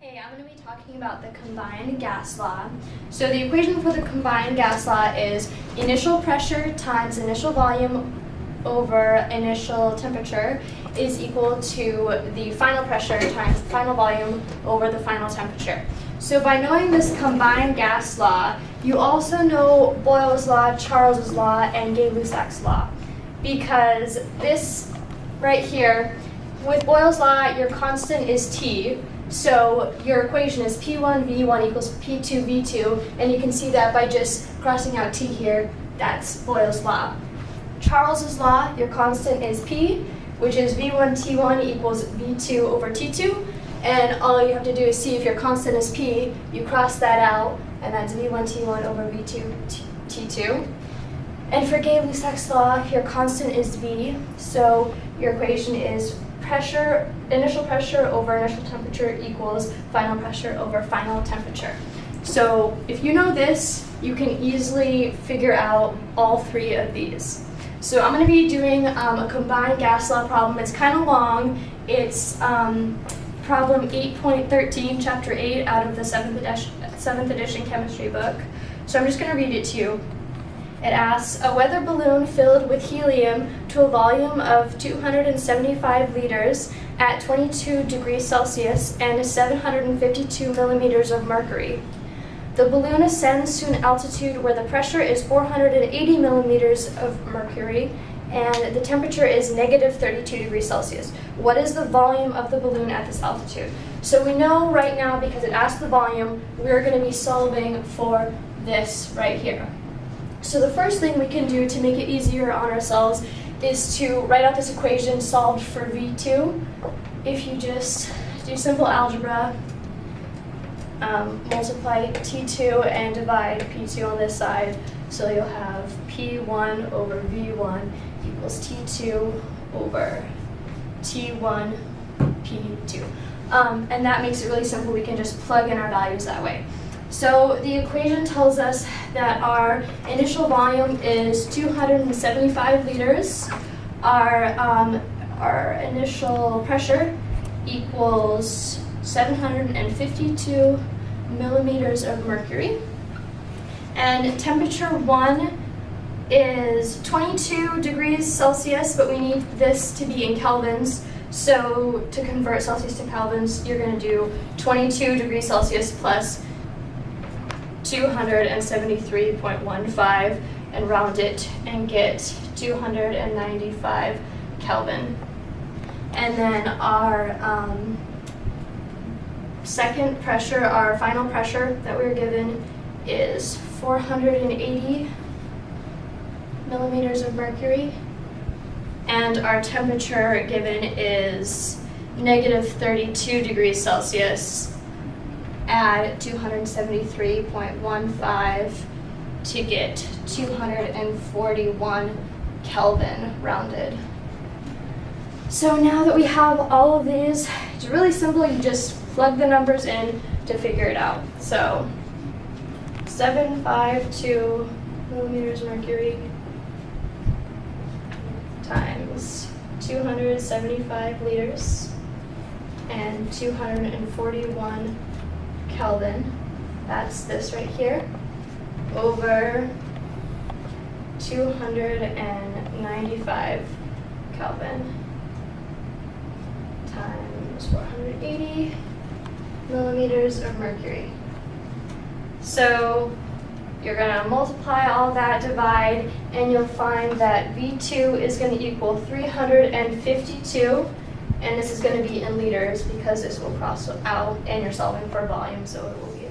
Hey, I'm going to be talking about the combined gas law. So the equation for the combined gas law is initial pressure times initial volume over initial temperature is equal to the final pressure times the final volume over the final temperature. So by knowing this combined gas law, you also know Boyle's law, Charles's law, and Gay-Lussac's law. Because this right here, with Boyle's law, your constant is T. So your equation is P1 V1 equals P2 V2, and you can see that by just crossing out T here, that's Boyle's law. Charles's law, your constant is P, which is V1 T1 equals V2 over T2, and all you have to do is see if your constant is P, you cross that out, and that's V1 T1 over V2 T2. And for Gay-Lussac's law, your constant is V, so your equation is initial pressure over initial temperature equals final pressure over final temperature. So if you know this, you can easily figure out all three of these. So I'm going to be doing a combined gas law problem. It's kind of long. It's problem 8.13, chapter 8 out of the 7th edition chemistry book. So I'm just going to read it to you. It asks, a weather balloon filled with helium to a volume of 275 liters at 22 degrees Celsius and 752 millimeters of mercury. The balloon ascends to an altitude where the pressure is 480 millimeters of mercury and the temperature is negative 32 degrees Celsius. What is the volume of the balloon at this altitude? So we know right now, because it asks the volume, we're going to be solving for this right here. So the first thing we can do to make it easier on ourselves is to write out this equation solved for V2. If you just do simple algebra, multiply T2 and divide P2 on this side, so you'll have P1 over V1 equals T2 over T1 P2. And that makes it really simple. We can just plug in our values that way. So the equation tells us that our initial volume is 275 liters. Our initial pressure equals 752 millimeters of mercury. And temperature 1 is 22 degrees Celsius, but we need this to be in kelvins. So to convert Celsius to kelvins, you're going to do 22 degrees Celsius plus 273.15 and round it and get 295 Kelvin. And then our second pressure, our final pressure that we were given is 480 millimeters of mercury. And our temperature given is negative 32 degrees Celsius. Add 273.15 to get 241 Kelvin rounded. So now that we have all of these, it's really simple. You just plug the numbers in to figure it out. So 752 millimeters mercury times 275 liters and 241 Kelvin, that's this right here, over 295 Kelvin times 480 millimeters of mercury. So you're going to multiply all that, divide, and you'll find that V2 is going to equal 352. And this is going to be in liters because this will cross out and you're solving for volume, so it will be